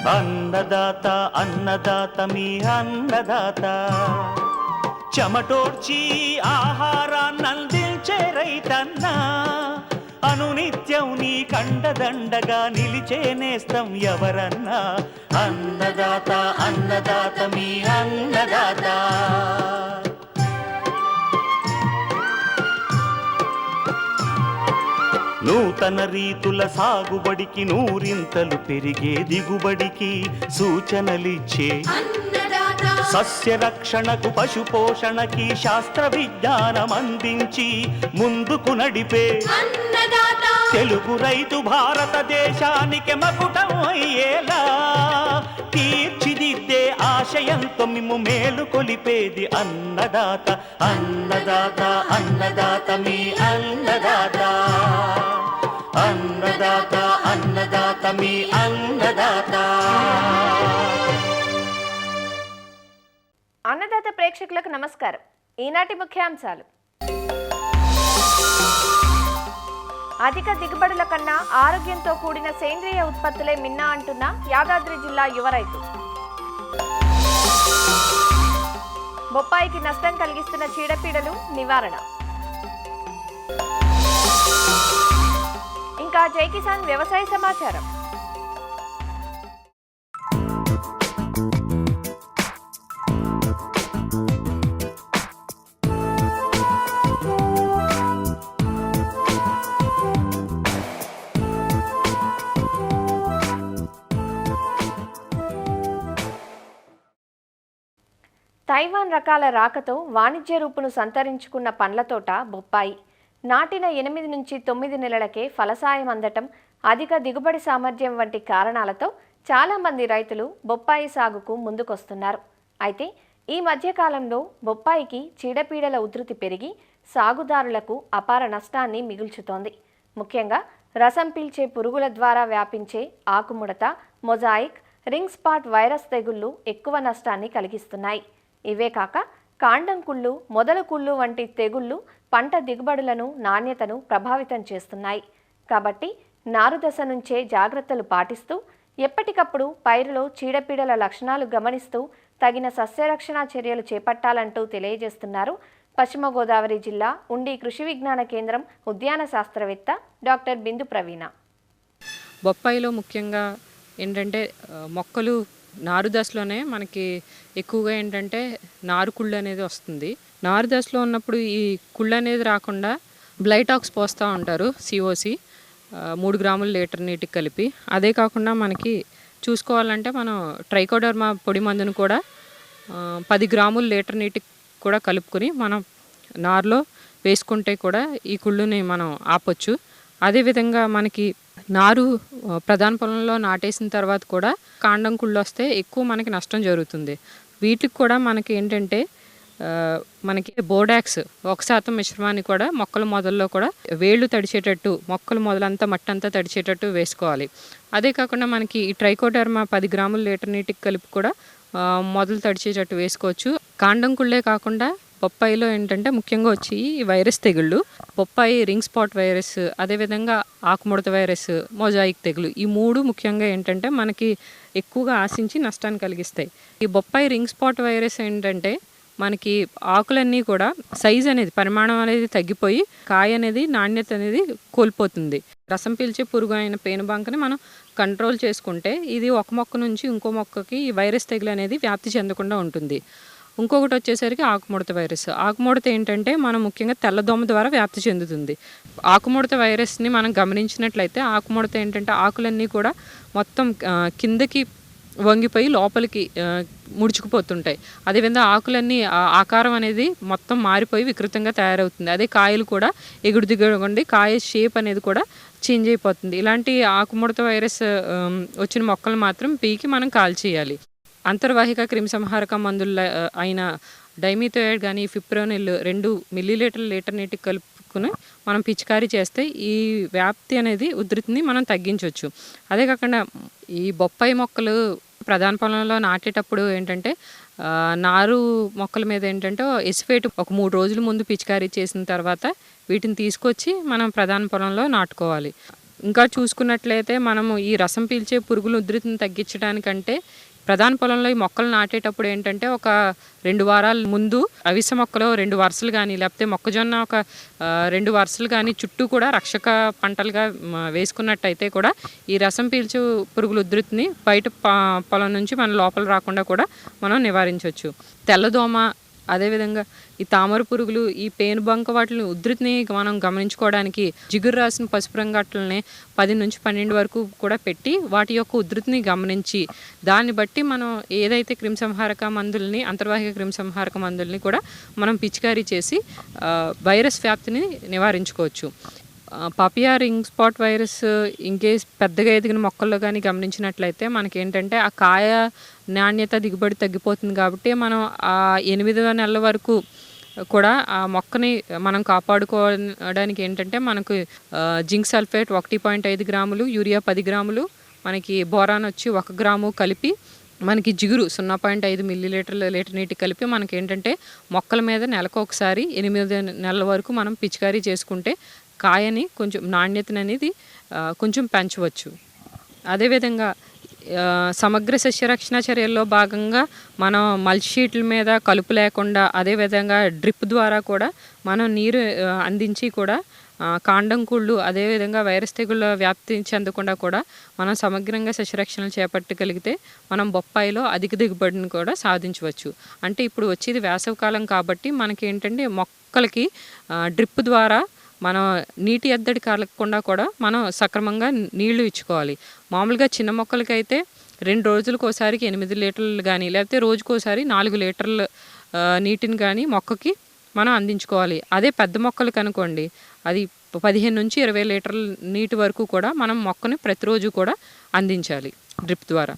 అన్నదాత అన్నదాత మీ అన్నదాత చెమటోడ్చి ఆహారాన్నందించే రైతన్నా అనునిత్యం నీ కండదండగా నిలిచే నేస్తం ఎవరన్నా అన్నదాత అన్నదాత మీ అన్నదాత. నూతన రీతుల సాగుబడికి నూరింతలు పెరిగే దిగుబడికి సూచనలిచ్చే సస్య రక్షణకు పశు పోషణకి శాస్త్ర విజ్ఞానం అందించి ముందుకు నడిపే తెలుగు రైతు భారతదేశానికి మకుటం అయ్యేలా తీర్చిదిద్దే ఆశయంతో మిమ్ము మేలు కొలిపేది అన్నదాత అన్నదాత అన్నదాత మీ అన్నదాత అన్నదాత అన్నదాత మీ అన్నదాత. అన్నదాత ప్రేక్షకులకు నమస్కారం. ఈనాటి ముఖ్యాంశాలు: అధిక దిగుబడుల కన్నా ఆరోగ్యంతో కూడిన సేంద్రియ ఉత్పత్తులే మిన్నా అంటున్న యాదాద్రి జిల్లా యువ రైతు. బొప్పాయికి నష్టం కలిగిస్తున్న చీడపీడలు నివారణ. ఇంకా జై కిసాన్ వ్యవసాయ సమాచారం. తైవాన్ రకాల రాకతో వాణిజ్య రూపును సంతరించుకున్న పండ్ల తోట బొప్పాయి. నాటిన 8 నుంచి 9 నెలలకే ఫలసాయం అందటం, అధిక దిగుబడి సామర్థ్యం వంటి కారణాలతో చాలామంది రైతులు బొప్పాయి సాగుకు ముందుకొస్తున్నారు. అయితే ఈ మధ్యకాలంలో బొప్పాయికి చీడపీడల ఉధృతి పెరిగి సాగుదారులకు అపార నష్టాన్ని మిగుల్చుతోంది. ముఖ్యంగా రసం పీల్చే పురుగుల ద్వారా వ్యాపించే ఆకుముడత, మొజాయిక్, రింగ్ స్పాట్ వైరస్ తెగుళ్లు ఎక్కువ నష్టాన్ని కలిగిస్తున్నాయి. ఇవే కాక కాండం కుళ్ళు, మొదలు కుళ్ళు వంటి తెగుళ్లు పంట దిగుబడులను, నాణ్యతను ప్రభావితం చేస్తున్నాయి. కాబట్టి నారుదశ నుంచే జాగ్రత్తలు పాటిస్తూ ఎప్పటికప్పుడు పైరులో చీడపీడల లక్షణాలు గమనిస్తూ తగిన సస్యరక్షణ చర్యలు చేపట్టాలంటూ తెలియజేస్తున్నారు పశ్చిమ గోదావరి జిల్లా ఉండి కృషి విజ్ఞాన కేంద్రం ఉద్యాన శాస్త్రవేత్త డాక్టర్ బిందు ప్రవీణ. బొప్పాయిలో ముఖ్యంగా ఏంటంటే మొక్కలు నారు దశలోనే మనకి ఎక్కువగా ఏంటంటే నారు కుళ్ళు అనేది వస్తుంది. నారు దశలో ఉన్నప్పుడు ఈ కుళ్ళు అనేది రాకుండా బ్లైటాక్స్ పోస్తూ ఉంటారు, సిఓసి 3 గ్రాముల లీటర్ నీటికి కలిపి. అదే కాకుండా మనకి చూసుకోవాలంటే మనం ట్రైకోడర్మా పొడి మందును కూడా 10 గ్రాముల లీటర్ నీటికి కూడా కలుపుకొని మనం నారులో వేసుకుంటే కూడా ఈ కుళ్ళుని మనం ఆపొచ్చు. అదేవిధంగా మనకి నారు ప్రధాన పొలంలో నాటేసిన తర్వాత కూడా కాండం కుళ్ళు వస్తే ఎక్కువ మనకి నష్టం జరుగుతుంది. వీటికి కూడా మనకి ఏంటంటే మనకి బోడాక్స్ 1% మిశ్రమాన్ని కూడా మొక్కల మొదల్లో కూడా వేళ్ళు తడిచేటట్టు, మొక్కల మొదలంతా మట్టి అంతా తడిచేటట్టు వేసుకోవాలి. అదే కాకుండా మనకి ఈ ట్రైకోడర్మా 10 గ్రాముల లీటర్ నీటికి కలిపి కూడా మొదలు తడిచేటట్టు వేసుకోవచ్చు. కాండం కుళ్ళే కాకుండా బొప్పాయిలో ఏంటంటే ముఖ్యంగా వచ్చి ఈ వైరస్ తెగుళ్ళు, బొప్పాయి రింగ్ స్పాట్ వైరస్, అదేవిధంగా ఆకుముడత వైరస్, మొజాయిక్ తెగులు, ఈ 3 ముఖ్యంగా ఏంటంటే మనకి ఎక్కువగా ఆశించి నష్టాన్ని కలిగిస్తాయి. ఈ బొప్పాయి రింగ్ స్పాట్ వైరస్ ఏంటంటే మనకి ఆకులన్నీ కూడా సైజ్ అనేది, పరిమాణం అనేది తగ్గిపోయి కాయ అనేది నాణ్యత అనేది కోల్పోతుంది. రసం పీల్చే పురుగు అయిన పేనుబంకని మనం కంట్రోల్ చేసుకుంటే ఇది ఒక మొక్క నుంచి ఇంకో మొక్కకి ఈ వైరస్ తెగులు అనేది వ్యాప్తి చెందకుండా ఉంటుంది. ఇంకొకటి వచ్చేసరికి ఆకుముడత వైరస్. ఆకుముడత ఏంటంటే మనం ముఖ్యంగా తెల్లదోమ ద్వారా వ్యాప్తి చెందుతుంది. ఆకుముడత వైరస్ని మనం గమనించినట్లయితే ఆకుముడత ఏంటంటే ఆకులన్నీ కూడా మొత్తం కిందకి వంగిపోయి లోపలికి ముడుచుకుపోతుంటాయి. అదేవిధంగా ఆకులన్నీ ఆకారం అనేది మొత్తం మారిపోయి వికృతంగా తయారవుతుంది. అదే కాయలు కూడా ఎగుడు దిగుడు కాయ షేప్ అనేది కూడా చేంజ్ అయిపోతుంది. ఇలాంటి ఆకుముడత వైరస్ వచ్చిన మొక్కలు మాత్రం పీకి మనం కాల్చేయాలి. అంతర్వాహిక క్రిమిసంహారక మందుల అయిన డైమిథోయేట్ కానీ ఫిప్రోనిల్ 2 మిల్లీలీటర్ లీటర్ నీటికి కలుపుకుని మనం పిచికారీ చేస్తే ఈ వ్యాప్తి అనేది ఉధృతిని మనం తగ్గించవచ్చు. అదే కాకుండా ఈ బొప్పాయి మొక్కలు ప్రధాన పొలంలో నాటేటప్పుడు ఏంటంటే నారు మొక్కల మీద ఏంటంటే ఎసిఫేట్ ఒక 3 రోజుల ముందు పిచికారీ చేసిన తర్వాత వీటిని తీసుకొచ్చి మనం ప్రధాన పొలంలో నాటుకోవాలి. ఇంకా చూసుకున్నట్లయితే మనము ఈ రసం పీల్చే పురుగుల ఉధృతిని తగ్గించడానికంటే ప్రధాన పొలంలో ఈ మొక్కలు నాటేటప్పుడు ఏంటంటే ఒక 2 వారాల ముందు అవిసె మొక్కలో 2 వరుసలు కానీ లేకపోతే మొక్కజొన్న ఒక 2 వరుసలు కానీ చుట్టూ కూడా రక్షక పంటలుగా వేసుకున్నట్టయితే కూడా ఈ రసం పీల్చు పురుగుల ఉధృతిని బయట పొలం నుంచి మన లోపల రాకుండా కూడా మనం నివారించవచ్చు. తెల్లదోమ, అదేవిధంగా ఈ తామర పురుగులు, ఈ పేనుబంక వాటిని ఉధృతిని మనం గమనించుకోవడానికి జిగురు రాసిన పసుపు రంగు అట్టలని 10 నుంచి 12 వరకు కూడా పెట్టి వాటి యొక్క ఉధృతిని గమనించి దాన్ని బట్టి మనం ఏదైతే క్రిమిసంహారక మందుల్ని, అంతర్వాహిక క్రిమిసంహారక మందుల్ని కూడా మనం పిచికారీ చేసి వైరస్ వ్యాప్తిని నివారించుకోవచ్చు. Papaya ring spot virus in case పెద్దగా ఎదిగిన మొక్కల్లో కానీ గమనించినట్లయితే మనకేంటంటే ఆ కాయ నాణ్యత, దిగుబడి తగ్గిపోతుంది. కాబట్టి మనం ఆ 8వ నెలల వరకు కూడా ఆ మొక్కని మనం కాపాడుకోవడానికి ఏంటంటే మనకు జింక్ సల్ఫేట్ 1.5 గ్రాములు, యూరియా 10 గ్రాములు, మనకి బోరాన్ వచ్చి 1 గ్రాము కలిపి, మనకి జిగురు 0.5 మిల్లీలీటర్ల లీటర్ నీటి కలిపి మనకి ఏంటంటే మొక్కల మీద నెలకు ఒకసారి 8 నెలల వరకు మనం పిచికారీ చేసుకుంటే కాయని కొంచెం నాణ్యతను అనేది కొంచెం పెంచవచ్చు. అదేవిధంగా సమగ్ర సస్యరక్షణ చర్యల్లో భాగంగా మనం మల్చ్ షీట్ల మీద కలుపు లేకుండా, అదేవిధంగా డ్రిప్ ద్వారా కూడా మనం నీరు అందించి కూడా కాండం కుళ్ళు, అదేవిధంగా వైరస్ తెగుళ్ళ వ్యాప్తి చెందకుండా కూడా మనం సమగ్రంగా సస్యరక్షణలు చేపట్టగలిగితే మనం బొప్పాయిలో అధిక దిగుబడిని కూడా సాధించవచ్చు. అంటే ఇప్పుడు వచ్చేది వేసవికాలం కాబట్టి మనకి ఏంటంటే మొక్కలకి డ్రిప్ ద్వారా మనం నీటి ఎద్దడి కలగకుండా కూడా మనం సక్రమంగా నీళ్లు ఇచ్చుకోవాలి. మామూలుగా చిన్న మొక్కలకైతే 2 రోజులకు ఒకసారికి 8 లీటర్లు కానీ లేకపోతే రోజుకోసారి 4 లీటర్ల నీటిని కానీ మొక్కకి మనం అందించుకోవాలి. అదే పెద్ద మొక్కలకు అనుకోండి అది 15 నుంచి 20 లీటర్ల నీటి వరకు కూడా మనం మొక్కని ప్రతిరోజు కూడా అందించాలి డ్రిప్ ద్వారా.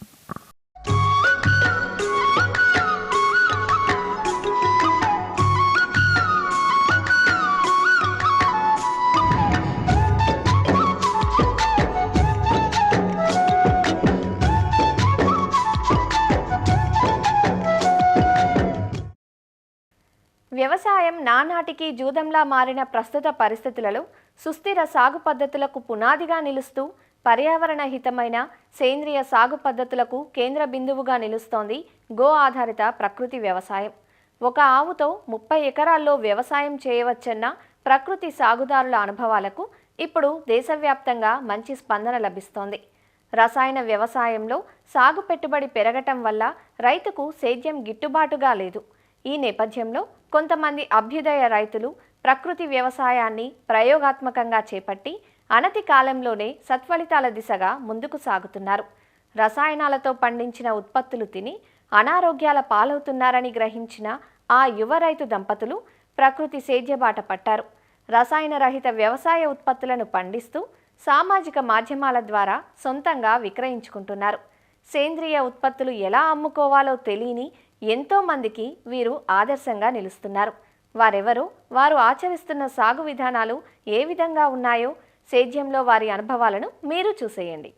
వ్యవసాయం నానాటికి జూదంలా మారిన ప్రస్తుత పరిస్థితులలో సుస్థిర సాగు పద్ధతులకు పునాదిగా నిలుస్తూ పర్యావరణ హితమైన సేంద్రియ సాగు పద్ధతులకు కేంద్ర బిందువుగా నిలుస్తోంది గో ఆధారిత ప్రకృతి వ్యవసాయం. ఒక ఆవుతో 30 ఎకరాల్లో వ్యవసాయం చేయవచ్చన్న ప్రకృతి సాగుదారుల అనుభవాలకు ఇప్పుడు దేశవ్యాప్తంగా మంచి స్పందన లభిస్తోంది. రసాయన వ్యవసాయంలో సాగు పెట్టుబడి పెరగటం వల్ల రైతుకు సేద్యం గిట్టుబాటుగా లేదు. ఈ నేపథ్యంలో కొంతమంది అభ్యుదయ రైతులు ప్రకృతి వ్యవసాయాన్ని ప్రయోగాత్మకంగా చేపట్టి అనతి కాలంలోనే సత్ఫలితాల దిశగా ముందుకు సాగుతున్నారు. రసాయనాలతో పండించిన ఉత్పత్తులు తిని అనారోగ్యాల పాలవుతున్నారని గ్రహించిన ఆ యువ రైతు దంపతులు ప్రకృతి సేద్యబాట పట్టారు. రసాయన రహిత వ్యవసాయ ఉత్పత్తులను పండిస్తూ సామాజిక మాధ్యమాల ద్వారా సొంతంగా విక్రయించుకుంటున్నారు. సేంద్రియ ఉత్పత్తులు ఎలా అమ్ముకోవాలో తెలియని ఎంతో మందికి వీరు ఆదర్శంగా నిలుస్తున్నారు. వారెవరో, వారు ఆచరిస్తున్న సాగు విధానాలు ఏ విధంగా ఉన్నాయో సేద్యంలో వారి అనుభవాలను మీరు చూసేయండి.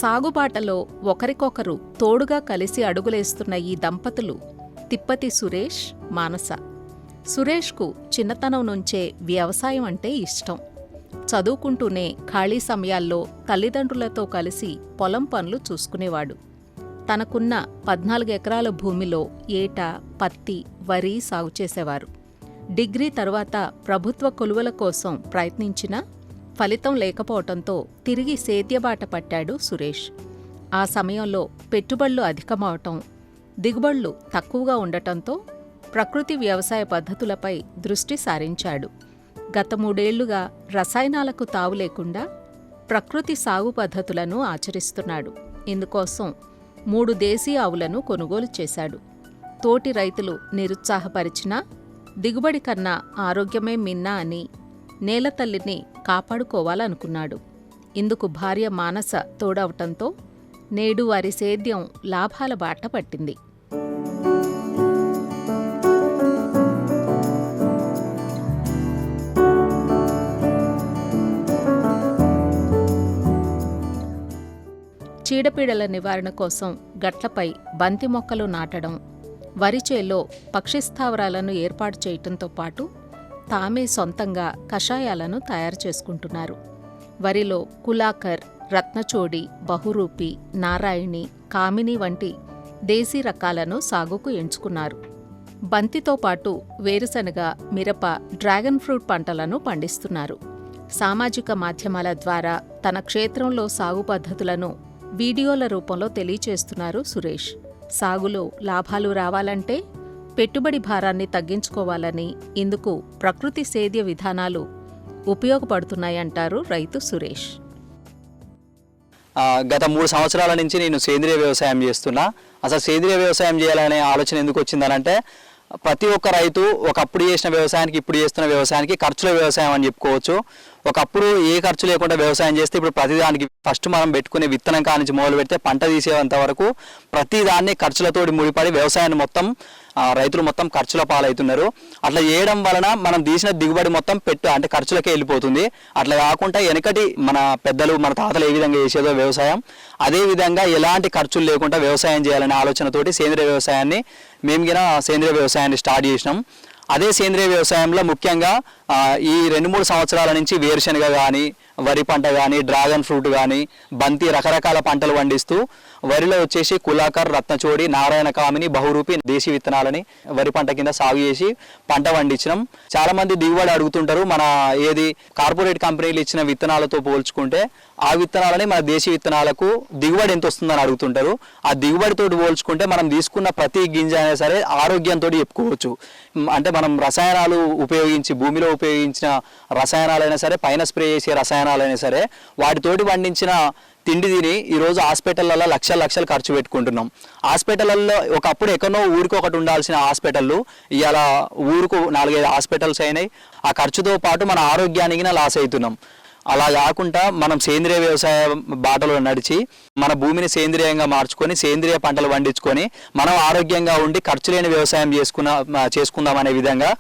సాగుబాటలో ఒకరికొకరు తోడుగా కలిసి అడుగులేస్తున్న ఈ దంపతులు తిప్పతి సురేష్, మానస. సురేష్కు చిన్నతనం నుంచే వ్యవసాయం అంటే ఇష్టం. చదువుకుంటూనే ఖాళీ సమయాల్లో తల్లిదండ్రులతో కలిసి పొలం పనులు చూసుకునేవాడు. తనకున్న 14 ఎకరాల భూమిలో ఏటా పత్తి, వరి సాగు చేసేవారు. డిగ్రీ తర్వాత ప్రభుత్వ కొలువుల కోసం ప్రయత్నించినా ఫలితం లేకపోవటంతో తిరిగి సేద్యబాట పట్టాడు సురేష్. ఆ సమయంలో పెట్టుబడులు అధికమవటం, దిగుబడులు తక్కువగా ఉండటంతో ప్రకృతి వ్యవసాయ పద్ధతులపై దృష్టి సారించాడు. గత 3 ఏళ్లుగా రసాయనాలకు తావు లేకుండా ప్రకృతి సాగు పద్ధతులను ఆచరిస్తున్నాడు. ఇందుకోసం 3 దేశీ ఆవులను కొనుగోలు చేశాడు. తోటి రైతులు నిరుత్సాహపరిచినా దిగుబడి కన్నా ఆరోగ్యమే మిన్న అని నేలతల్లిని కాపాడుకోవాలనుకున్నాడు. ఇందుకు భార్య మానస తోడవటంతో నేడు వారి సేద్యం లాభాల బాట పట్టింది. చీడపీడల నివారణ కోసం గట్లపై బంతి మొక్కలు నాటడం, వరిచేల్లో పక్షి స్థావరాలను ఏర్పాటు చేయటంతో పాటు తామే సొంతంగా కషాయాలను తయారు చేసుకుంటున్నారు. వరిలో కులాకర్, రత్నచోడి, బహురూపి, నారాయణి, కామిని వంటి దేశీ రకాలను సాగుకు ఎంచుకున్నారు. బంతితో పాటు వేరుశనగ, మిరప, డ్రాగన్ ఫ్రూట్ పంటలను పండిస్తున్నారు. సామాజిక మాధ్యమాల ద్వారా తన క్షేత్రంలో సాగు పద్ధతులను వీడియోల రూపంలో తెలియచేస్తున్నారు సురేష్. సాగులో లాభాలు రావాలంటే పెట్టుబడి భారాన్ని తగ్గించుకోవాలని, ఇందుకు ప్రకృతి సేద్య విధానాలు ఉపయోగపడుతున్నాయంటారు రైతు సురేష్. గత 3 సంవత్సరాల నుంచి నేను సేంద్రియ వ్యవసాయం చేస్తున్నా. అసలు సేంద్రియ వ్యవసాయం చేయాలనే ఆలోచన ఎందుకు వచ్చిందనంటే, ప్రతి ఒక్క రైతు ఒకప్పుడు చేసిన వ్యవసాయానికి ఇప్పుడు చేస్తున్న వ్యవసాయానికి ఖర్చుల వ్యవసాయం అని చెప్పుకోవచ్చు. ఒకప్పుడు ఏ ఖర్చు లేకుండా వ్యవసాయం చేస్తే ఇప్పుడు ప్రతిదానికి ఫస్ట్ మనం పెట్టుకునే విత్తనం కానించి మొదలు పెడితే పంట తీసేంత వరకు ప్రతిదాన్ని ఖర్చులతోటి ముడిపడి వ్యవసాయాన్ని మొత్తం రైతులు మొత్తం ఖర్చుల పాలవుతున్నారు. అట్లా చేయడం వలన మనం తీసిన దిగుబడి మొత్తం అంటే ఖర్చులకే వెళ్ళిపోతుంది. అట్లా కాకుండా వెనకటి మన పెద్దలు మన తాతలు ఏ విధంగా చేసేదో వ్యవసాయం, అదే విధంగా ఎలాంటి ఖర్చులు లేకుండా వ్యవసాయం చేయాలనే ఆలోచనతోటి సేంద్రియ వ్యవసాయాన్ని సేంద్రియ వ్యవసాయాన్ని స్టార్ట్ చేసినాం. అదే సేంద్రియ వ్యవసాయంలో ముఖ్యంగా ఈ 2-3 సంవత్సరాల నుంచి వేరుశనగ కానీ, వరి పంట కానీ, డ్రాగన్ ఫ్రూట్ కానీ, బంతి రకరకాల పంటలు పండిస్తూ వరిలో వచ్చేసి కులాకర్, రత్నచోడి, నారాయణ కామిని, బహురూపి దేశీ విత్తనాలని వరి పంట కింద సాగు చేసి పంట పండించడం. చాలా మంది దిగుబడి అడుగుతుంటారు. మన కార్పొరేట్ కంపెనీలు ఇచ్చిన విత్తనాలతో పోల్చుకుంటే ఆ విత్తనాలని మన దేశీ విత్తనాలకు దిగుబడి ఎంత వస్తుందని అడుగుతుంటారు. ఆ దిగుబడితో పోల్చుకుంటే మనం తీసుకున్న ప్రతి గింజ అయినా సరే ఆరోగ్యంతో చెప్పుకోవచ్చు. అంటే మనం రసాయనాలు ఉపయోగించి భూమిలో ఉపయోగించిన రసాయనాలైనా సరే, పైన స్ప్రే చేసే రసాయనాలైనా సరే, వాటితోటి పండించిన తిండి తిని ఈరోజు హాస్పిటళ్ళల్లో లక్షలు ఖర్చు పెట్టుకుంటున్నాం. హాస్పిటళ్ళల్లో ఒకప్పుడు ఎక్కడో ఊరికి ఒకటి ఉండాల్సిన హాస్పిటళ్ళు ఇవాళ ఊరుకు 4-5 హాస్పిటల్స్ అయినాయి. ఆ ఖర్చుతో పాటు మన ఆరోగ్యానికి లాస్ అవుతున్నాం. అలా కాకుండా మనం సేంద్రియ వ్యవసాయ బాటలో నడిచి మన భూమిని సేంద్రియంగా మార్చుకొని సేంద్రియ పంటలు పండించుకొని మనం ఆరోగ్యంగా ఉండి ఖర్చు లేని వ్యవసాయం చేసుకుందాం అనే విధంగా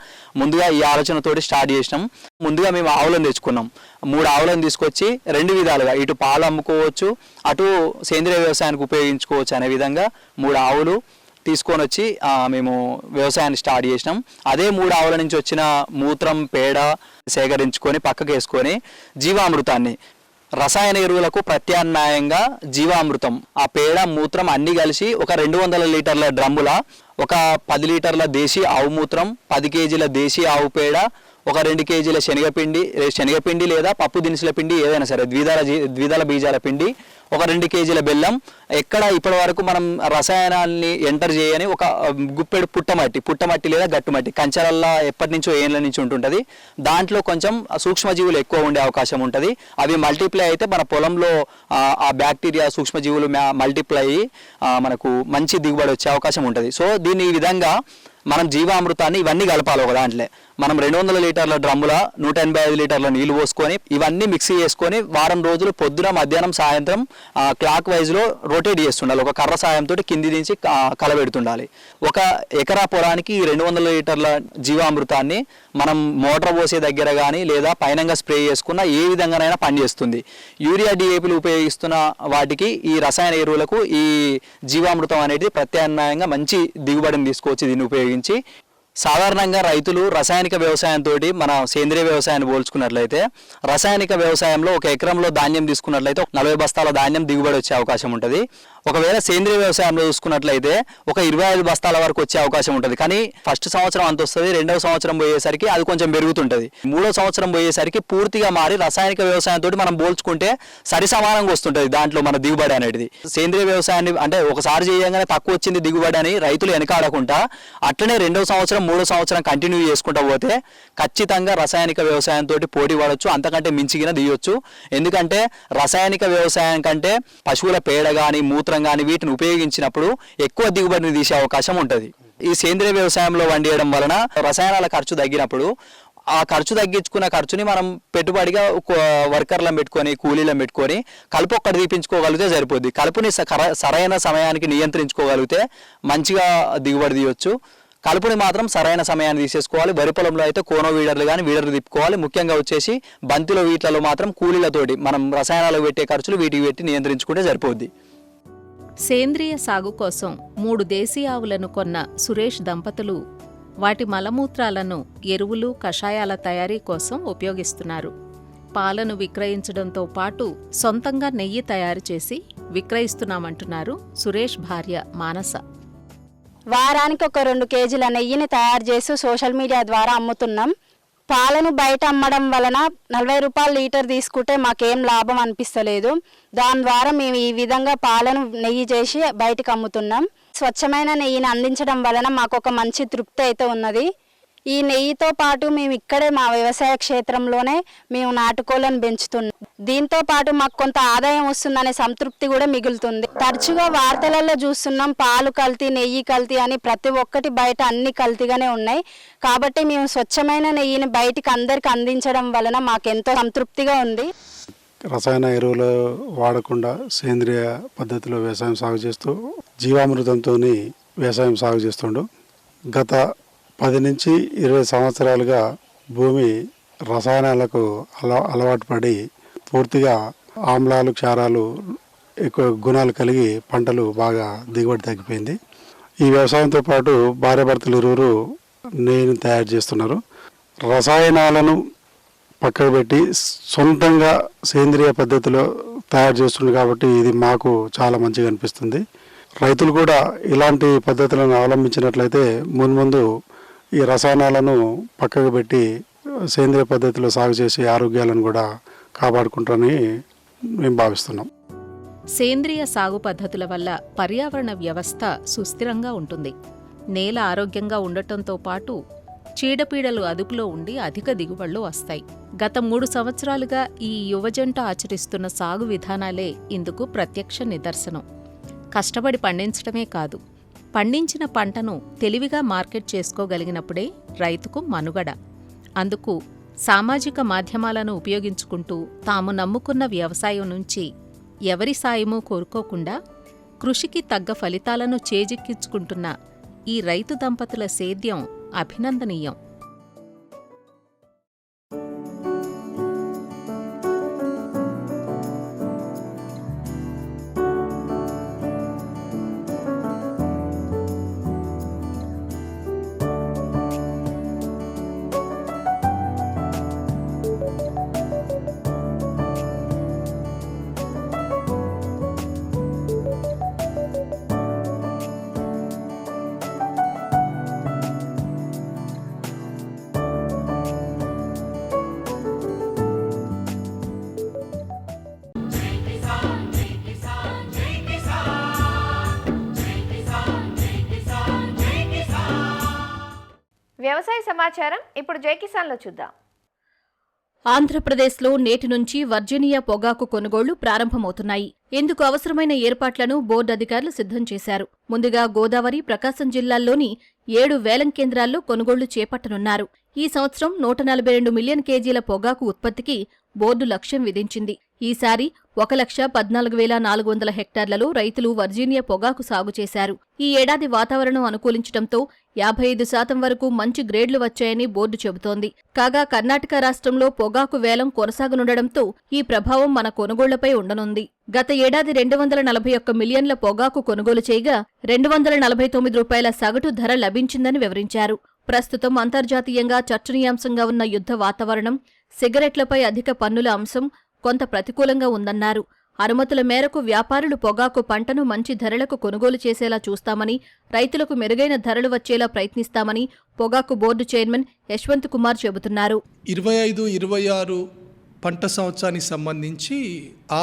ముందుగా ఈ ఆలోచనతోటి స్టార్ట్ చేసినాం. ముందుగా మేము ఆవులను తెచ్చుకున్నాం. 3 ఆవులను తీసుకొచ్చి 2 విధాలుగా ఇటు పాలు అమ్ముకోవచ్చు, అటు సేంద్రియ వ్యవసాయానికి ఉపయోగించుకోవచ్చు అనే విధంగా 3 ఆవులు తీసుకొని వచ్చి మేము వ్యవసాయాన్ని స్టార్ట్ చేసినాం. అదే 3 ఆవుల నుంచి వచ్చిన మూత్రం, పేడ సేకరించుకొని పక్కకు వేసుకొని జీవామృతాన్ని, రసాయన ఎరువులకు ప్రత్యామ్నాయంగా జీవామృతం, ఆ పేడ మూత్రం అన్నీ కలిసి ఒక 200 లీటర్ల డ్రమ్ముల ఒక 10 లీటర్ల దేశీ ఆవు మూత్రం, 10 కేజీల దేశీ ఆవు పేడ, ఒక 2 కేజీల శనగపిండి లేదా పప్పు దినుసుల పిండి ఏదైనా సరే, ద్విదళ బీజాల పిండి, ఒక 2 కేజీల బెల్లం. ఎక్కడ ఇప్పటి వరకు మనం రసాయనాల్ని ఎంటర్ చేయని ఒక గుప్పెడు పుట్టమట్టి లేదా గట్టుమట్టి కంచెలల్లో ఎప్పటి నుంచో ఏళ్ళ నుంచి ఉంటుంటుంది. దాంట్లో కొంచెం సూక్ష్మజీవులు ఎక్కువ ఉండే అవకాశం ఉంటుంది. అవి మల్టిప్లై అయితే మన పొలంలో ఆ బ్యాక్టీరియా సూక్ష్మజీవులు మల్టిప్లై అయ్యి మనకు మంచి దిగుబడి వచ్చే అవకాశం ఉంటుంది. సో దీన్ని ఈ విధంగా మనం జీవామృతాన్ని ఇవన్నీ కలపాలి ఒక దాంట్లో. మనం 200 లీటర్ల డ్రమ్ముల 185 లీటర్ల నీళ్లు పోసుకొని ఇవన్నీ మిక్సీ చేసుకొని వారం రోజులు పొద్దున, మధ్యాహ్నం, సాయంత్రం క్లాక్ వైజ్లో రొటేట్ చేస్తుండాలి. ఒక కర్ర సాయంతో కింది నుంచి కలబెడుతుండాలి. ఒక ఎకరా పొలానికి 200 లీటర్ల జీవామృతాన్ని మనం మోటార్ పోసే దగ్గర కానీ లేదా పైనంగా స్ప్రే చేసుకున్న ఏ విధంగానైనా పనిచేస్తుంది. యూరియా, DAPలు ఉపయోగిస్తున్న వాటికి ఈ రసాయన ఎరువులకు ఈ జీవామృతం అనేది ప్రత్యామ్నాయంగా మంచి దిగుబడిని తీసుకోవచ్చు దీన్ని ఉపయోగించి. సాధారణంగా రైతులు రసాయనిక వ్యవసాయంతో మన సేంద్రియ వ్యవసాయాన్ని పోల్చుకున్నట్లయితే, రసాయనిక వ్యవసాయంలో ఒక ఎకరంలో ధాన్యం తీసుకున్నట్లయితే 40 బస్తాల ధాన్యం దిగుబడి వచ్చే అవకాశం ఉంటుంది. ఒకవేళ సేంద్రియ వ్యవసాయంలో చూసుకున్నట్లయితే ఒక 25 బస్తాల వరకు వచ్చే అవకాశం ఉంటుంది. కానీ ఫస్ట్ సంవత్సరం అంత వస్తుంది, 2వ సంవత్సరం పోయేసరికి అది కొంచెం పెరుగుతుంటుంది, 3వ సంవత్సరం పోయేసరికి పూర్తిగా మారి రసాయనిక వ్యవసాయంతో మనం పోల్చుకుంటే సరి సమానంగా వస్తుంటుంది దాంట్లో మన దిగుబడి అనేది. సేంద్రియ వ్యవసాయాన్ని అంటే ఒకసారి చేయగానే తక్కువ వచ్చింది దిగుబడి అని రైతులు వెనకాడకుండా అట్లనే 2వ సంవత్సరం 3వ సంవత్సరం కంటిన్యూ చేసుకుంటూ పోతే ఖచ్చితంగా రసాయనిక వ్యవసాయంతో పోటీ పడవచ్చు, అంతకంటే మించిగిన దియొచ్చు. ఎందుకంటే రసాయనిక వ్యవసాయం కంటే పశువుల పేడ కానీ మూత్రం కానీ వీటిని ఉపయోగించినప్పుడు ఎక్కువ దిగుబడిని తీసే అవకాశం ఉంటుంది. ఈ సేంద్రియ వ్యవసాయంలో వండియడం వలన రసాయనాల ఖర్చు తగ్గినప్పుడు ఆ ఖర్చు తగ్గించుకున్న ఖర్చుని మనం పెట్టుబడిగా వర్కర్లను పెట్టుకొని కూలీలను పెట్టుకొని కలుపు ఒక్కటి తీపించుకోగలిగితే సరిపోద్ది. కలుపుని సరైన సమయానికి నియంత్రించుకోగలిగితే మంచిగా దిగుబడి తీయొచ్చు. కలుపుని మాత్రం సరైన సమయాన్ని తీసేసుకోవాలి. వరి పొలంలో అయితే కోనో వీడర్లు కానీ వీడర్లు తిప్పుకోవాలి. ముఖ్యంగా వచ్చేసి బంతిలో వీటిలలో మాత్రం కూలీలతోటి మనం రసాయనాలకు పెట్టే ఖర్చులు వీటికి పెట్టి నియంత్రించుకుంటే సరిపోద్ది. సేంద్రియ సాగు కోసం 3 దేశీ ఆవులను కొన్న సురేష్ దంపతులు వాటి మలమూత్రాలను ఎరువులు, కషాయాల తయారీ కోసం ఉపయోగిస్తున్నారు. పాలను విక్రయించడంతో పాటు సొంతంగా నెయ్యి తయారు చేసి విక్రయిస్తున్నామంటున్నారు సురేష్ భార్య మానస. వారానికి ఒక 2 కేజీల నెయ్యిని తయారు చేసి సోషల్ మీడియా ద్వారా అమ్ముతున్నాం. పాలను బయట అమ్మడం వలన 40 రూపాయలు లీటర్ తీసుకుంటే మాకేం లాభం అనిపిస్తలేదు. దాని ద్వారా మేము ఈ విధంగా పాలను నెయ్యి చేసి బయటకు అమ్ముతున్నాం. స్వచ్ఛమైన నెయ్యిని అందించడం వలన మాకు ఒక మంచి తృప్తి అయితే ఉన్నది. ఈ నెయ్యితో పాటు మేము ఇక్కడే మా వ్యవసాయ క్షేత్రంలోనే మేము నాటుకోళ్లను పెంచుతున్నాం. దీంతో పాటు మాకు కొంత ఆదాయం వస్తుందనే సంతృప్తి కూడా మిగులుతుంది. తరచుగా వార్తలలో చూస్తున్నాం పాలు కల్తీ, నెయ్యి కల్తీ అని. ప్రతి ఒక్కటి బయట అన్ని కల్తీగానే ఉన్నాయి. కాబట్టి మేము స్వచ్ఛమైన నెయ్యిని బయటికి అందరికి అందించడం వలన మాకెంతో సంతృప్తిగా ఉంది. రసాయన ఎరువులు వాడకుండా సేంద్రియ పద్ధతిలో వ్యవసాయం సాగు చేస్తూ జీవామృతంతో వ్యవసాయం సాగు చేస్తుండు. గత 10 నుంచి 20 సంవత్సరాలుగా భూమి రసాయనాలకు అలవాటు పడి పూర్తిగా ఆమ్లాలు, క్షారాలు ఎక్కువ గుణాలు కలిగి పంటలు బాగా దిగుబడి తగ్గిపోయింది. ఈ వ్యవసాయంతో పాటు భార్యాభర్తలు ఇరువురు నెయ్యిని తయారు చేస్తున్నారు. రసాయనాలను పక్కకు పెట్టి సొంతంగా సేంద్రియ పద్ధతిలో తయారు చేస్తుంది కాబట్టి ఇది మాకు చాలా మంచిగా అనిపిస్తుంది. రైతులు కూడా ఇలాంటి పద్ధతులను అవలంబించినట్లయితే ముందు ఈ రసాయనాలను పక్కకు పెట్టి సేంద్రియ పద్ధతిలో సాగు చేసి ఆరోగ్యాలను కూడా కాపాడుకుంటారని మేము భావిస్తున్నాం. సేంద్రియ సాగు పద్ధతుల వల్ల పర్యావరణ వ్యవస్థ సుస్థిరంగా ఉంటుంది. నేల ఆరోగ్యంగా ఉండటంతో పాటు చీడపీడలు అదుపులో ఉండి అధిక దిగుబడులు వస్తాయి. గత 3 సంవత్సరాలుగా ఈ యువజంట ఆచరిస్తున్న సాగు విధానాలే ఇందుకు ప్రత్యక్ష నిదర్శనం. కష్టపడి పండించడమే కాదు, పండించిన పంటను తెలివిగా మార్కెట్ చేసుకోగలిగినప్పుడే రైతుకు మనుగడ. అందుకు సామాజిక మాధ్యమాలను ఉపయోగించుకుంటూ తాము నమ్ముకున్న వ్యవసాయం నుంచి ఎవరి సాయమూ కోరుకోకుండా కృషికి తగ్గ ఫలితాలను చేజిక్కించుకుంటున్న ఈ రైతు దంపతుల సేద్యం అభినందనీయం. వ్యవసాయ సమాచారం ఇప్పుడు జై కిసాన్లో చూద్దాం. ఆంధ్రప్రదేశ్లో నేటి నుంచి వర్జీనియా పొగాకు కొనుగోళ్లు ప్రారంభమవుతున్నాయి. ఇందుకు అవసరమైన ఏర్పాట్లను బోర్డు అధికారులు సిద్ధం చేశారు. ముందుగా గోదావరి, ప్రకాశం జిల్లాల్లోని 7 వేలం కేంద్రాల్లో కొనుగోళ్లు చేపట్టనున్నారు. ఈ సంవత్సరం 142 మిలియన్ కేజీల పొగాకు ఉత్పత్తికి బోర్డు లక్ష్యం విధించింది. ఈసారి 1,14,400 హెక్టార్లలో రైతులు వర్జీనియా పొగాకు సాగు చేశారు. ఈ ఏడాది వాతావరణం అనుకూలించడంతో 55% వరకు మంచి గ్రేడ్లు వచ్చాయని బోర్డు చెబుతోంది. కాగా కర్ణాటక రాష్ట్రంలో పొగాకు వేలం కొనసాగనుండడంతో ఈ ప్రభావం మన కొనుగోళ్లపై ఉండనుంది. గత ఏడాది 241 మిలియన్ల పొగాకు కొనుగోలు చేయగా 249 రూపాయల సగటు ధర లభించిందని వివరించారు. ప్రస్తుతం అంతర్జాతీయంగా చర్చనీయాంశంగా ఉన్న యుద్ధ వాతావరణం, సిగరెట్లపై అధిక పన్నుల అంశం కొంత ప్రతికూలంగా ఉందన్నారు. అనుమతుల మేరకు వ్యాపారులు పొగాకు పంటను మంచి ధరలకు కొనుగోలు చేసేలా చూస్తామని, రైతులకు మెరుగైన ధరలు వచ్చేలా ప్రయత్నిస్తామని పొగాకు బోర్డు చైర్మన్ యశ్వంత్ కుమార్ చెబుతున్నారు. 25-26 పంట సంవత్సరానికి సంబంధించి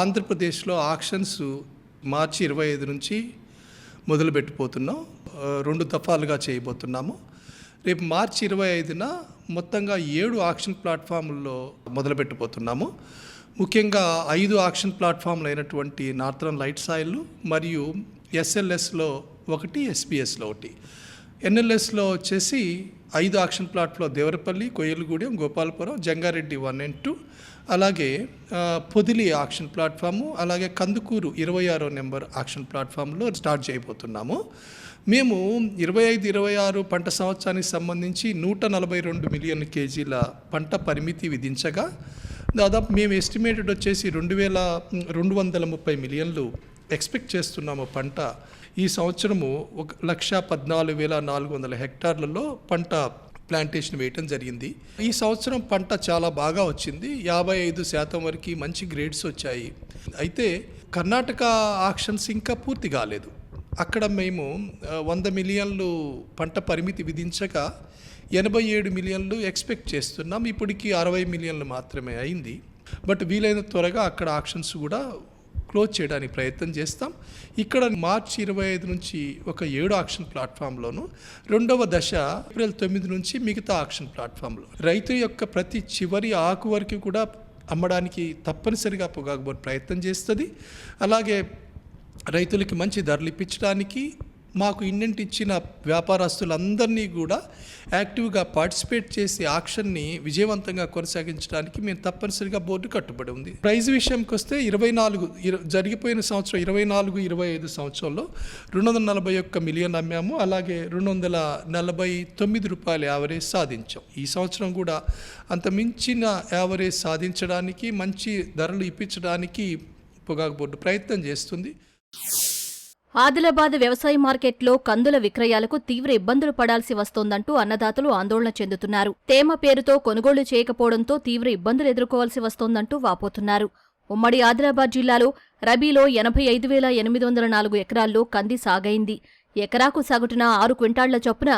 ఆంధ్రప్రదేశ్లో ఆక్షన్స్ మార్చి 25 నుంచి మొదలుపెట్టిపోతున్నాం. 2 దఫాలుగా చేయబోతున్నాము. రేపు మార్చి 25న మొత్తంగా 7 ఆక్షన్ ప్లాట్ఫామ్ల్లో మొదలుపెట్టబోతున్నాము. ముఖ్యంగా 5 ఆక్షన్ ప్లాట్ఫామ్లు అయినటువంటి నార్థరన్ లైట్ సాయిల్ మరియు SLSలో 1, SBSలో 1. ఎన్ఎల్ఎస్లో వచ్చేసి 5 ఆక్షన్ ప్లాట్లో దేవరపల్లి, కొయ్యలగూడెం, గోపాలపురం, జంగారెడ్డి 1 and 2, అలాగే పొదిలి ఆక్షన్ ప్లాట్ఫాము, అలాగే కందుకూరు 26వ నెంబర్ ఆక్షన్ ప్లాట్ఫామ్లో స్టార్ట్ చేయబోతున్నాము. మేము 25-26 పంట సంవత్సరానికి సంబంధించి 142 మిలియన్ కేజీల పంట పరిమితి విధించగా దాదాపు మేము ఎస్టిమేటెడ్ వచ్చేసి 2230 మిలియన్లు ఎక్స్పెక్ట్ చేస్తున్నాము పంట. ఈ సంవత్సరము 1,14,400 హెక్టార్లలో పంట ప్లాంటేషన్ వేయటం జరిగింది. ఈ సంవత్సరం పంట చాలా బాగా వచ్చింది. 55% వరకు మంచి గ్రేడ్స్ వచ్చాయి. అయితే కర్ణాటక ఆక్షన్స్ ఇంకా పూర్తి కాలేదు. అక్కడ మేము 100 మిలియన్లు పంట పరిమితి విధించగా 87 మిలియన్లు ఎక్స్పెక్ట్ చేస్తున్నాం. ఇప్పటికి 60 మిలియన్లు మాత్రమే అయింది. బట్ వీలైన త్వరగా అక్కడ ఆక్షన్స్ కూడా క్లోజ్ చేయడానికి ప్రయత్నం చేస్తాం. ఇక్కడ మార్చి 25 నుంచి ఒక 7 ఆక్షన్ ప్లాట్ఫామ్లోను, రెండవ దశ ఏప్రిల్ 9 నుంచి మిగతా ఆక్షన్ ప్లాట్ఫామ్లో రైతు యొక్క ప్రతి చివరి ఆకు వరకు కూడా అమ్మడానికి తప్పనిసరిగా పొగాకు బోర్డు ప్రయత్నం చేస్తుంది. అలాగే రైతులకి మంచి ధరలు ఇప్పించడానికి మాకు ఇండెంట్ ఇచ్చిన వ్యాపారస్తులందరినీ కూడా యాక్టివ్గా పార్టిసిపేట్ చేసి ఆక్షన్ని విజయవంతంగా కొనసాగించడానికి మేము తప్పనిసరిగా బోర్డు కట్టుబడి ఉంది. ప్రైజ్ విషయంకి వస్తే జరిగిపోయిన సంవత్సరం 24-25 సంవత్సరంలో 241 మిలియన్ అమ్మాము. అలాగే 249 రూపాయల యావరేజ్ సాధించాం. ఈ సంవత్సరం కూడా అంత మించిన యావరేజ్ సాధించడానికి, మంచి ధరలు ఇప్పించడానికి పొగాకు బోర్డు ప్రయత్నం చేస్తుంది. ఆదిలాబాద్ వ్యవసాయ మార్కెట్లో కందుల విక్రయాలకు తీవ్ర ఇబ్బందులు పడాల్సి వస్తోందంటూ అన్నదాతలు ఆందోళన చెందుతున్నారు. తేమ పేరుతో కొనుగోలు చేయకపోవడంతో తీవ్ర ఇబ్బందులు ఎదుర్కోవాల్సి వస్తోందంటూ వాపోతున్నారు. ఉమ్మడి ఆదిలాబాద్ జిల్లాలో రబీలో 85,804 ఎకరాల్లో కంది సాగైంది. ఎకరాకు సగటున 6 క్వింటాళ్ల చొప్పున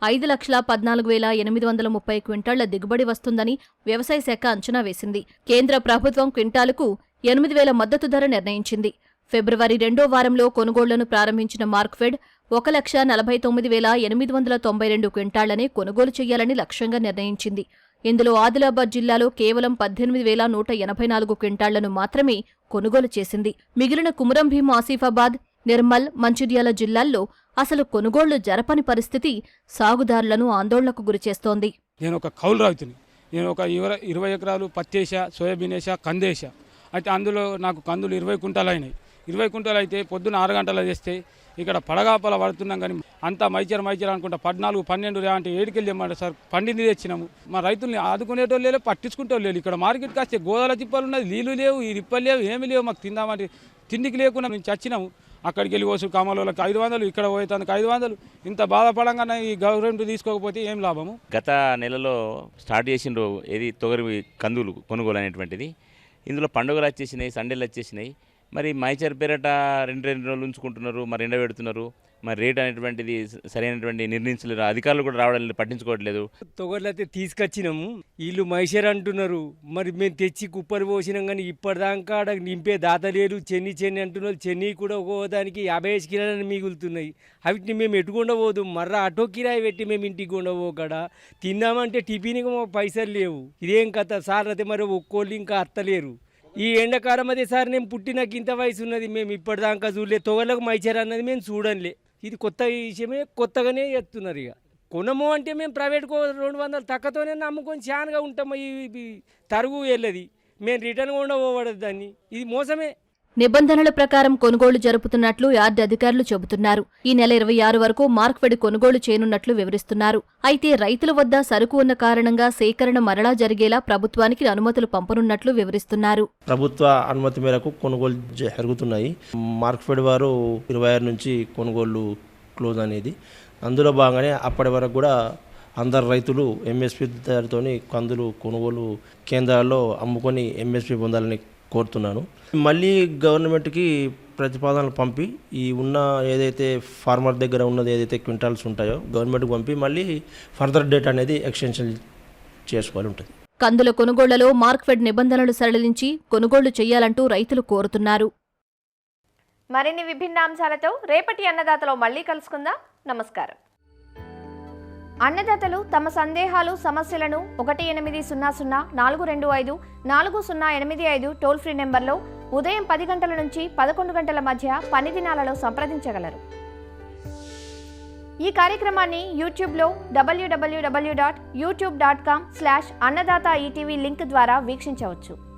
5,14,830 క్వింటాళ్ల దిగుబడి వస్తుందని వ్యవసాయ శాఖ అంచనా వేసింది. కేంద్ర ప్రభుత్వం క్వింటాలుకు 8,000 మద్దతు ధర నిర్ణయించింది. ఫిబ్రవరి 2వ వారంలో కొనుగోళ్లను ప్రారంభించిన మార్క్ఫెడ్ 1,49,892 క్వింటాళ్లనే కొనుగోలు చేయాలని లక్ష్యంగా నిర్ణయించింది. ఇందులో ఆదిలాబాద్ జిల్లాలో కేవలం 18,184 క్వింటాళ్లను మాత్రమే కొనుగోలు చేసింది. మిగిలిన కుమురం భీం, ఆసిఫాబాద్, నిర్మల్, మంచిర్యాల జిల్లాల్లో అసలు కొనుగోళ్లు జరపని పరిస్థితి సాగుదారులను ఆందోళనకు గురిచేస్తోంది. నేను ఒక కౌలు రైతుని. నేను ఒక 20 ఎకరాలు పత్తేసా, సోయాబీన్ వేసా, కందేసా. అయితే అందులో నాకు కందులు 20 క్వింటాలు అయినాయి. 20 క్వింటాలు అయితే పొద్దున్న 6 గంటలు చేస్తే ఇక్కడ పడగాపల పడుతున్నాం. కానీ అంతా మైచర్ అనుకుంటా 14-12 అంటే 7కి వెళ్ళామంట సార్. పండింది తెచ్చినాము. మా రైతుల్ని ఆదుకునేటోళ్ళు లేవు, పట్టించుకుంటోళ్ళు లేవు. ఇక్కడ మార్కెట్కి వస్తే గోదాల తిప్పలు ఉన్నది, నీళ్ళు లేవు, ఈ రిప్పలు లేవు, ఏమి లేవు. మాకు తిందామంటే తిండికి లేకుండా మేము చచ్చినాము. అక్కడికి వెళ్ళి కోసు కమలోళ్ళకి 500, ఇక్కడ పోయేతానికి 500. ఇంత బాధపడంగానే ఈ గవర్నమెంట్ తీసుకోకపోతే ఏం లాభము? గత నెలలో స్టార్ట్ చేసిండ్రు ఏది తొగరి కందులు కొనుగోలు అనేటువంటిది. ఇందులో పండుగలు వచ్చేసినాయి, సండేలు వచ్చేసినాయి. మరి మైచర్ పేరట 2 రోజులు ఉంచుకుంటున్నారు, మరి ఎండబెడుతున్నారు. మరి రేట్ అనేటువంటిది సరైనటువంటి నిర్ణయించలేరు. అధికారులు కూడా రావడం పట్టించుకోవట్లేదు. తొగర్లు అయితే తీసుకొచ్చినాము, వీళ్ళు మైసర్ అంటున్నారు. మరి మేము తెచ్చి కుప్పలు పోసినాం, కానీ ఇప్పటిదాకా నింపే దాత లేరు. చెన్ని అంటున్నారు. చెన్ని కూడా ఒక్కోదానికి 50 కిలోలని మిగులుతున్నాయి. వీటిని మేము ఎట్టుకుండా పోదు, మర్ర ఆటో కిరాయి పెట్టి మేము ఇంటికి కొండ పోకడా తిన్నామంటే టిఫిన్కి పైసలు లేవు. ఇదేం కథ సార్? అయితే మరి ఒక్కోళ్ళు ఇంకా అత్తలేరు. ఈ ఎండాకాలం అదే సార్, నేను పుట్టినాక ఇంత వయసు ఉన్నది, మేము ఇప్పటిదాకా చూడలే. తొగలకు మైచర్ అన్నది మేము చూడలే. ఇది కొత్త విషయమే, కొత్తగానే చేస్తున్నారు. ఇక కొనము అంటే మేము ప్రైవేట్కో 200 తక్కువతోనే నమ్ముకొని చాన్గా ఉంటాము. ఈ తరుగు వెళ్ళది, మేము రిటర్న్ కూడా పోవడదు దాన్ని. ఇది మోసమే. నిబంధనల ప్రకారం కొనుగోళ్లు జరుపుతున్నట్లు యార్డ్ అధికారులు చెబుతున్నారు. ఈ నెల 26 వరకు మార్క్ఫెడ్ కొనుగోలు చేయనున్నట్లు వివరిస్తున్నారు. అయితే రైతుల వద్ద సరుకు ఉన్న కారణంగా సేకరణ మరలా జరిగేలా ప్రభుత్వానికి అనుమతులు పంపనున్నట్లు వివరిస్తున్నారు. ప్రభుత్వ అనుమతి మేరకు కొనుగోలు జరుగుతున్నాయి. మార్క్ఫెడ్ వారు 26 నుంచి కొనుగోళ్లు క్లోజ్ అనేది. అందులో భాగంగానే అప్పటి వరకు కూడా అందరు రైతులు ఎంఎస్పీ ధరతో కందులు కొనుగోలు కేంద్రాల్లో అమ్ముకొని ఎంఎస్పీ పొందాలని కోరుతున్నాను. మళ్ళీ గవర్నమెంట్కి ప్రతిపాదనలు పంపి ఈ ఉన్న ఏదైతే ఫార్మర్ దగ్గర ఉన్నది ఏదైతే క్వింటాల్స్ ఉంటాయో గవర్నమెంట్కి పంపి మళ్ళీ ఫర్దర్ డేట్ అనేది ఎక్స్టెన్షన్ చేసుకోవాలి ఉంటుంది. కందుల కొనుగోళ్లలో మార్క్ఫెడ్ నిబంధనలు సడలించి కొనుగోళ్లు చేయాలంటూ రైతులు కోరుతున్నారు. మరిన్ని విభిన్న అంశాలతో రేపటి అన్నదాతలో మళ్ళీ కలుసుకుందాం. నమస్కారం. అన్నదాతలు తమ సందేహాలు, సమస్యలను 1800-425-4085 టోల్ ఫ్రీ నెంబర్లో ఉదయం 10 గంటల నుంచి 11 గంటల మధ్య పని దినాలలో సంప్రదించగలరు. ఈ కార్యక్రమాన్ని యూట్యూబ్లో www.youtube.com/annadaata ETV లింక్ ద్వారా వీక్షించవచ్చు.